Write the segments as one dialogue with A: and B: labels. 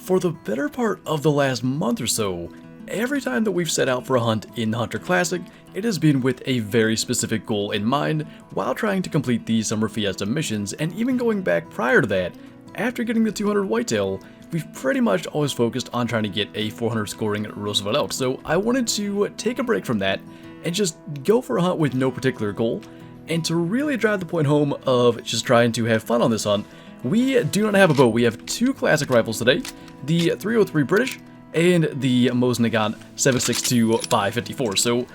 A: For the better part of the last month or so, every time that we've set out for a hunt in the Hunter Classic, it has been with a very specific goal in mind while trying to complete the Summer Fiesta missions, and even going back prior to that, after getting the 200 whitetail, we've pretty much always focused on trying to get a 400 scoring Roosevelt elk, so I wanted to take a break from that and just go for a hunt with no particular goal, and to really drive the point home of just trying to have fun on this hunt, we do not have a bow. We have two classic rifles today, the 303 British and the Mosin-Nagant 7.62 by 54. So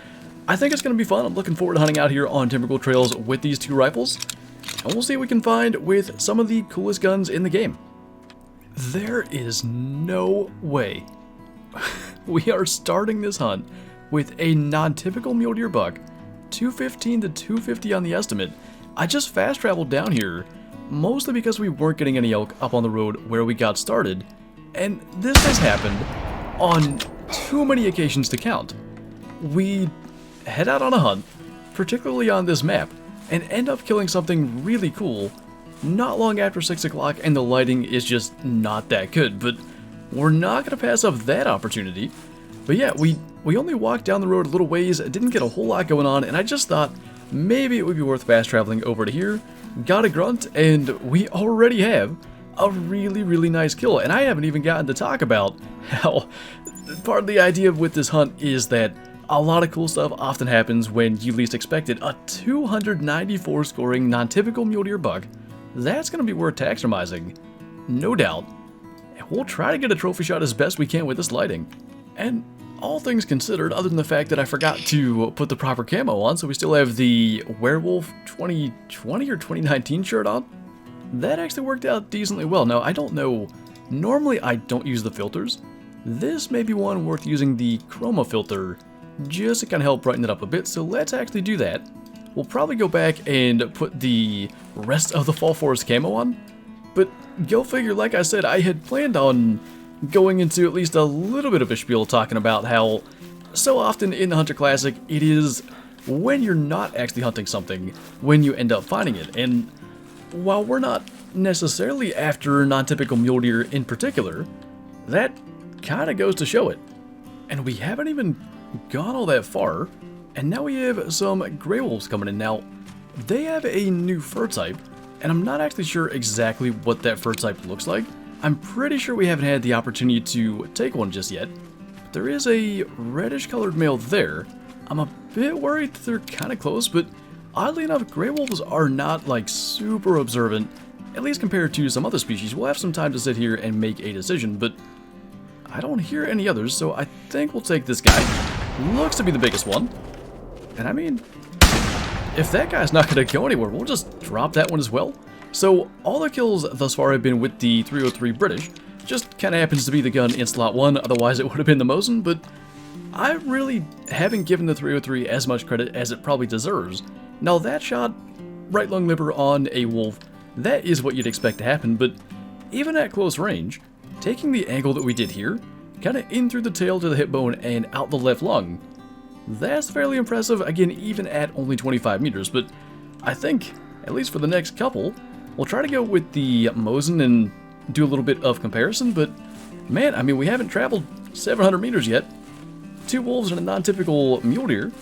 A: I think it's going to be fun. I'm looking forward to hunting out here on Timbergold Trails with these two rifles, and we'll see what we can find with some of the coolest guns in the game. There is no way we are starting this hunt with a non-typical mule deer buck, 215 to 250 on the estimate. I just fast traveled down here, mostly because we weren't getting any elk up on the road where we got started, and this has happened on too many occasions to count. We head out on a hunt, particularly on this map, and end up killing something really cool not long after 6 o'clock, and the lighting is just not that good, but we're not going to pass up that opportunity. But yeah, we only walked down the road a little ways, didn't get a whole lot going on, and I just thought maybe it would be worth fast traveling over to here. Got a grunt, and we already have a really nice kill, and I haven't even gotten to talk about how part of the idea with this hunt is that a lot of cool stuff often happens when you least expect it. A 294 scoring non-typical mule deer buck, that's going to be worth taxidermizing, no doubt, and we'll try to get a trophy shot as best we can with this lighting. And all things considered, other than the fact that I forgot to put the proper camo on, so we still have the Werewolf 2020 or 2019 shirt on, that actually worked out decently well. Now, I don't know, normally I don't use the filters. This may be one worth using the chroma filter just to kind of help brighten it up a bit, so let's actually do that. We'll probably go back and put the rest of the Fall Forest camo on, but go figure, like I said, I had planned on going into at least a little bit of a spiel talking about how so often in the Hunter Classic it is when you're not actually hunting something when you end up finding it. And while we're not necessarily after non-typical mule deer in particular, that kind of goes to show it. And we haven't even gone all that far, and now we have some gray wolves coming in. Now, they have a new fur type, and I'm not actually sure exactly what that fur type looks like. I'm pretty sure we haven't had the opportunity to take one just yet. But there is a reddish colored male there. I'm a bit worried that they're kind of close, but oddly enough, gray wolves are not like super observant, at least compared to some other species. We'll have some time to sit here and make a decision, but I don't hear any others, so I think we'll take this guy. Looks to be the biggest one. And I mean, if that guy's not going to go anywhere, we'll just drop that one as well. So all the kills thus far have been with the 303 British. Just kind of happens to be the gun in slot 1, otherwise it would have been the Mosin, but I really haven't given the 303 as much credit as it probably deserves. Now that shot, right lung liver on a wolf, that is what you'd expect to happen, but even at close range, taking the angle that we did here, kind of in through the tail to the hip bone and out the left lung, that's fairly impressive, again, even at only 25 meters, but I think, at least for the next couple, we'll try to go with the Mosin and do a little bit of comparison, but man, I mean, we haven't traveled 700 meters yet. 2 wolves and a non-typical mule deer.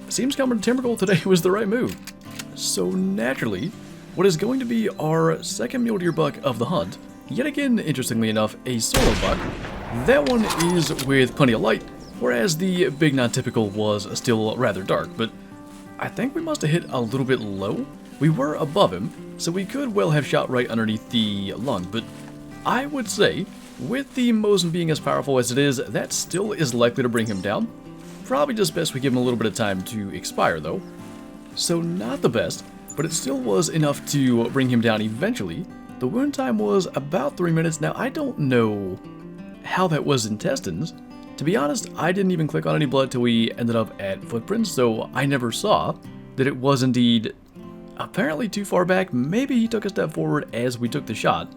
A: Seems coming to Timbergold today was the right move. So naturally, what is going to be our second mule deer buck of the hunt, yet again, interestingly enough, a solo buck. That one is with plenty of light, whereas the big non-typical was still rather dark, but I think we must have hit a little bit low. We were above him, so we could well have shot right underneath the lung, but I would say, with the Mosin being as powerful as it is, that still is likely to bring him down. Probably just best we give him a little bit of time to expire though. So not the best, but it still was enough to bring him down eventually. The wound time was about 3 minutes. Now I don't know how that was intestines. To be honest, I didn't even click on any blood till we ended up at footprints, so I never saw that it was indeed apparently too far back. Maybe he took a step forward as we took the shot,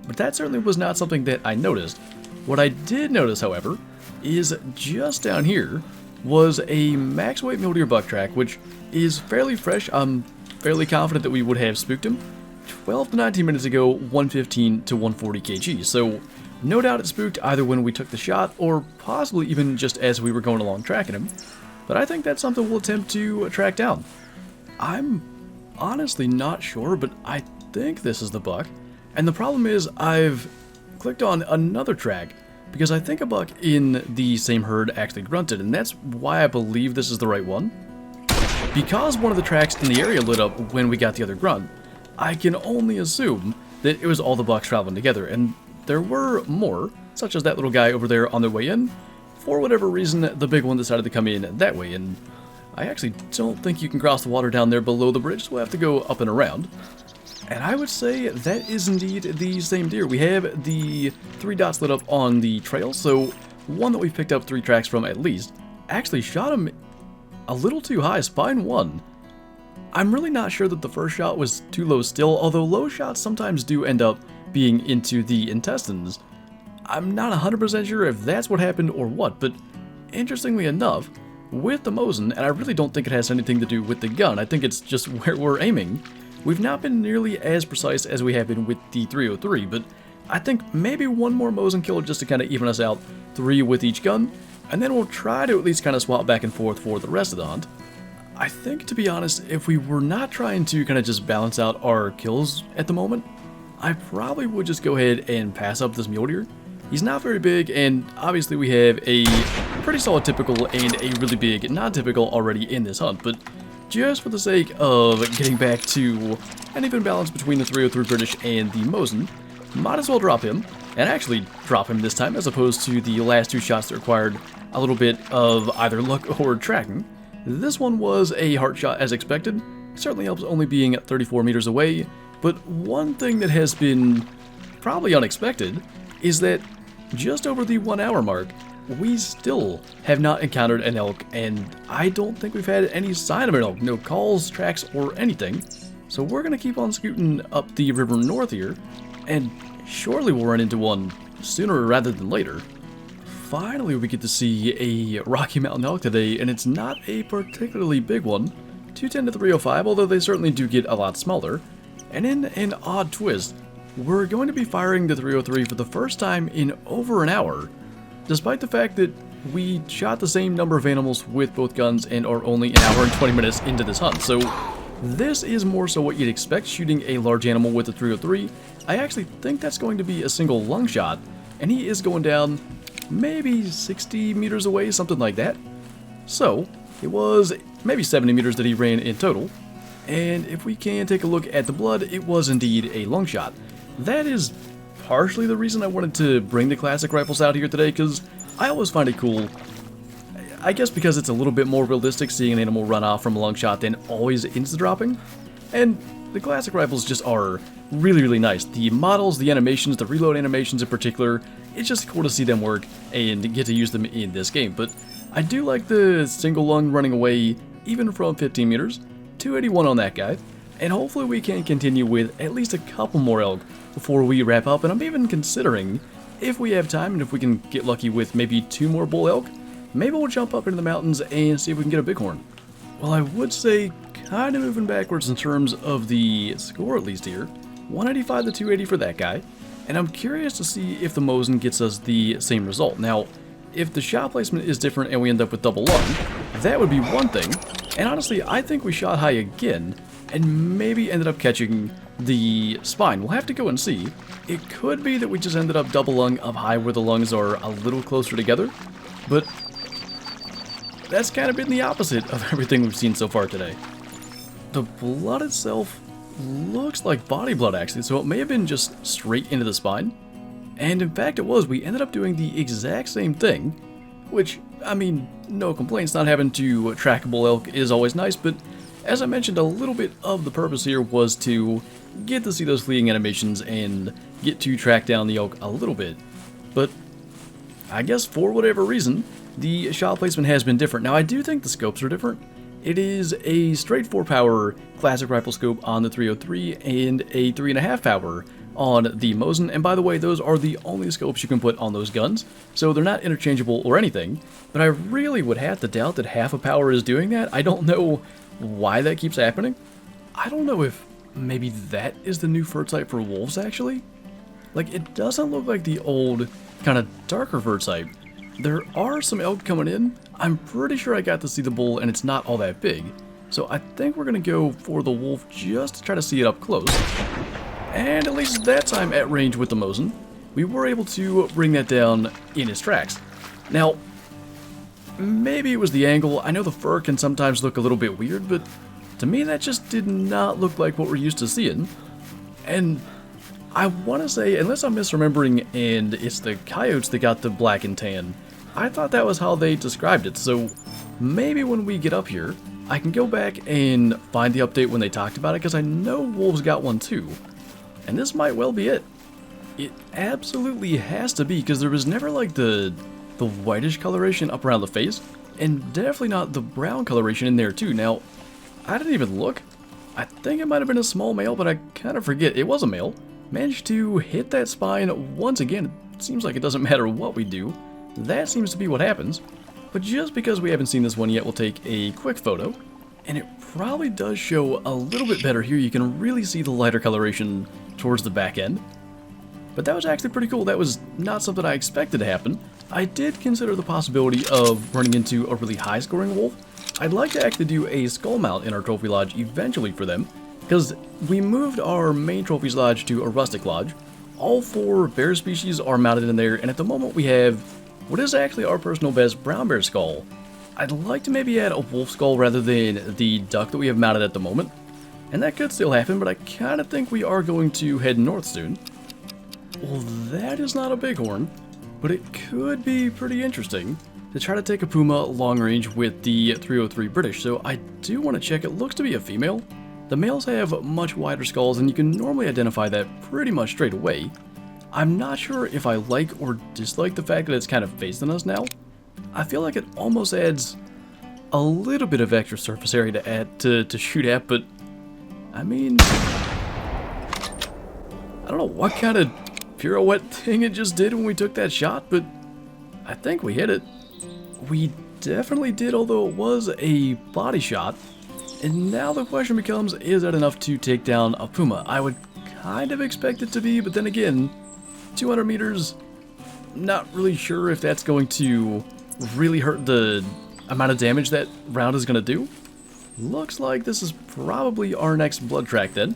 A: but that certainly was not something that I noticed. What I did notice, however, is just down here was a max weight mule deer buck track, which is fairly fresh. I'm fairly confident that we would have spooked him 12 to 19 minutes ago, 115 to 140 kg. So No doubt it spooked either when we took the shot or possibly even just as we were going along tracking him, but I think that's something we'll attempt to track down. I'm honestly not sure, but I think this is the buck, and the problem is I've clicked on another track because I think a buck in the same herd actually grunted, and that's why I believe this is the right one. Because one of the tracks in the area lit up when we got the other grunt, I can only assume that it was all the bucks traveling together, and there were more, such as that little guy over there on their way in. For whatever reason, the big one decided to come in that way, and I actually don't think you can cross the water down there below the bridge, so we'll have to go up and around. And I would say that is indeed the same deer. We have the 3 dots lit up on the trail, so one that we've picked up 3 tracks from at least actually shot him a little too high, spine 1. I'm really not sure that the first shot was too low still, although low shots sometimes do end up being into the intestines. I'm not 100% sure if that's what happened or what, but interestingly enough, with the Mosin, and I really don't think it has anything to do with the gun, I think it's just where we're aiming, we've not been nearly as precise as we have been with the 303, but I think maybe one more Mosin killer just to kind of even us out, 3 with each gun, and then we'll try to at least kind of swap back and forth for the rest of the hunt. I think, to be honest, if we were not trying to kind of just balance out our kills at the moment, I probably would just go ahead and pass up this mule deer. He's not very big, and obviously we have a pretty solid typical and a really big non-typical already in this hunt, but just for the sake of getting back to an even balance between the 303 British and the Mosin, might as well drop him, and actually drop him this time as opposed to the last 2 shots that required a little bit of either luck or tracking. This one was a heart shot as expected. Certainly helps only being 34 meters away, but one thing that has been probably unexpected is that just over the 1 hour mark, we still have not encountered an elk, and I don't think we've had any sign of an elk, no calls, tracks, or anything. So we're going to keep on scooting up the river north here, and surely we'll run into one sooner rather than later. Finally, we get to see a Rocky Mountain elk today, and it's not a particularly big one, 210 to 305, although they certainly do get a lot smaller. And in an odd twist, we're going to be firing the 303 for the first time in over an hour, despite the fact that we shot the same number of animals with both guns and are only an hour and 20 minutes into this hunt. So this is more so what you'd expect shooting a large animal with the 303. I actually think that's going to be a single lung shot, and he is going down maybe 60 meters away, something like that. So it was maybe 70 meters that he ran in total. And if we can take a look at the blood, it was indeed a lung shot. That is partially the reason I wanted to bring the classic rifles out here today, because I always find it cool. I guess because it's a little bit more realistic seeing an animal run off from a lung shot than always insta-dropping. And the classic rifles just are really, really nice. The models, the animations, the reload animations in particular, it's just cool to see them work and get to use them in this game. But I do like the single lung running away even from 15 meters. 281 on that guy. And hopefully we can continue with at least a couple more elk before we wrap up. And I'm even considering, if we have time and if we can get lucky with maybe 2 more bull elk, maybe we'll jump up into the mountains and see if we can get a bighorn. Well, I would say kind of moving backwards in terms of the score at least here. 185 to 280 for that guy. And I'm curious to see if the Mosin gets us the same result. Now, if the shot placement is different and we end up with double lung, that would be one thing. And honestly, I think we shot high again and maybe ended up catching the spine. We'll have to go and see. It could be that we just ended up double lung up high where the lungs are a little closer together, but that's kind of been the opposite of everything we've seen so far today. The blood itself looks like body blood actually, so it may have been just straight into the spine. And in fact it was. We ended up doing the exact same thing, which, I mean, no complaints. Not having to trackable elk is always nice, but as I mentioned, a little bit of the purpose here was to get to see those fleeting animations and get to track down the elk a little bit. But I guess for whatever reason, the shot placement has been different. Now I do think the scopes are different. It is a straight 4-power classic rifle scope on the 303 and a 3.5 power on the Mosin, and by the way, those are the only scopes you can put on those guns, so they're not interchangeable or anything, but I really would have to doubt that half a power is doing that. I don't know why that keeps happening. I don't know if maybe that is the new fur type for wolves, actually. Like, it doesn't look like the old, kind of darker fur type. There are some elk coming in. I'm pretty sure I got to see the bull and it's not all that big. So I think we're going to go for the wolf just to try to see it up close. And at least that time at range with the Mosin, we were able to bring that down in its tracks. Now, maybe it was the angle. I know the fur can sometimes look a little bit weird, but to me that just did not look like what we're used to seeing. And I want to say, unless I'm misremembering and it's the coyotes that got the black and tan, I thought that was how they described it. So maybe when we get up here, I can go back and find the update when they talked about it, because I know wolves got one too. And this might well be it. It absolutely has to be, because there was never like the whitish coloration up around the face, and definitely not the brown coloration in there too. Now, I didn't even look. I think it might have been a small male, but I kind of forget. It was a male. Managed to hit that spine once again. It seems like it doesn't matter what we do. That seems to be what happens. But just because we haven't seen this one yet, we'll take a quick photo. And it probably does show a little bit better here. You can really see the lighter coloration towards the back end. But that was actually pretty cool. That was not something I expected to happen. I did consider the possibility of running into a really high-scoring wolf. I'd like to actually do a skull mount in our trophy lodge eventually for them, because we moved our main trophies lodge to a rustic lodge. All 4 bear species are mounted in there, and at the moment we have what is actually our personal best brown bear skull. I'd like to maybe add a wolf skull rather than the duck that we have mounted at the moment. And that could still happen, but I kind of think we are going to head north soon. Well, that is not a bighorn, but it could be pretty interesting to try to take a puma long range with the 303 British, so I do want to check. It looks to be a female. The males have much wider skulls, and you can normally identify that pretty much straight away. I'm not sure if I like or dislike the fact that it's kind of facing us now. I feel like it almost adds a little bit of extra surface area to add to shoot at, but I mean, I don't know what kind of pirouette thing it just did when we took that shot, but I think we hit it. We definitely did, although it was a body shot. And now the question becomes, is that enough to take down a puma? I would kind of expect it to be, but then again, 200 meters, not really sure if that's going to really hurt the amount of damage that round is going to do. Looks like this is probably our next blood track then.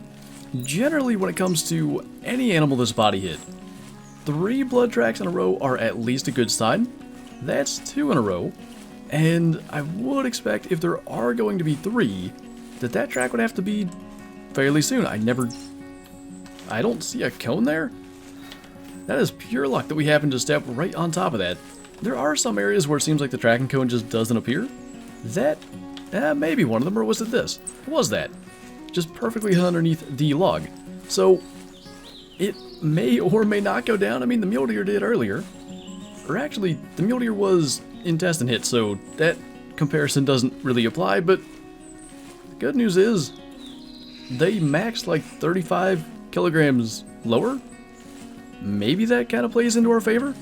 A: Generally, when it comes to any animal this body hit, 3 blood tracks in a row are at least a good sign. That's 2 in a row. And I would expect if there are going to be 3, that track would have to be fairly soon. I don't see a cone there. That is pure luck that we happen to step right on top of that. There are some areas where it seems like the tracking cone just doesn't appear. That, maybe one of them, or was it this? It was that. Just perfectly underneath the log. So, it may or may not go down. I mean, the mule deer did earlier. Or actually, the mule deer was intestine hit, so that comparison doesn't really apply, but the good news is they maxed like 35 kilograms lower. Maybe that kind of plays into our favor.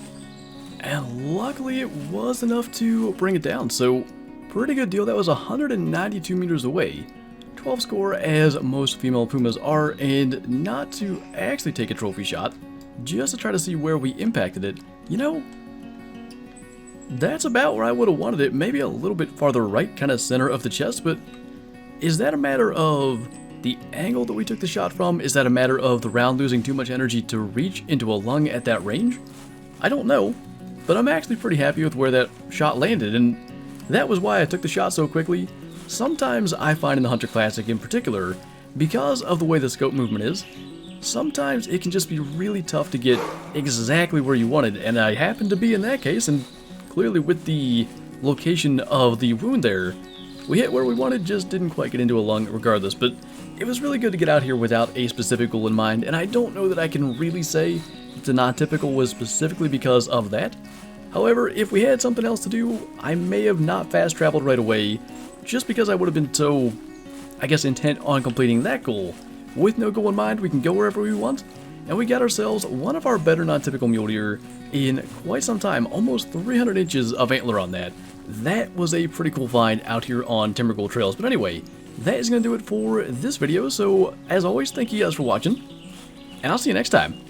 A: And luckily it was enough to bring it down, so pretty good deal. That was 192 meters away. 12 score, as most female pumas are, and not to actually take a trophy shot, just to try to see where we impacted it. You know, that's about where I would have wanted it, maybe a little bit farther right, kind of center of the chest, but is that a matter of the angle that we took the shot from? Is that a matter of the round losing too much energy to reach into a lung at that range? I don't know, but I'm actually pretty happy with where that shot landed, and that was why I took the shot so quickly. Sometimes I find in the Hunter Classic in particular, because of the way the scope movement is, sometimes it can just be really tough to get exactly where you wanted, and I happened to be in that case, and clearly with the location of the wound there, we hit where we wanted, just didn't quite get into a lung regardless. But it was really good to get out here without a specific goal in mind, and I don't know that I can really say that the non-typical was specifically because of that. However, if we had something else to do, I may have not fast traveled right away, just because I would have been so, I guess, intent on completing that goal. With no goal in mind, we can go wherever we want, and we got ourselves one of our better non-typical mule deer in quite some time, almost 300 inches of antler on that. That was a pretty cool find out here on Timbergold Trails. But anyway, that is going to do it for this video, so as always, thank you guys for watching, and I'll see you next time.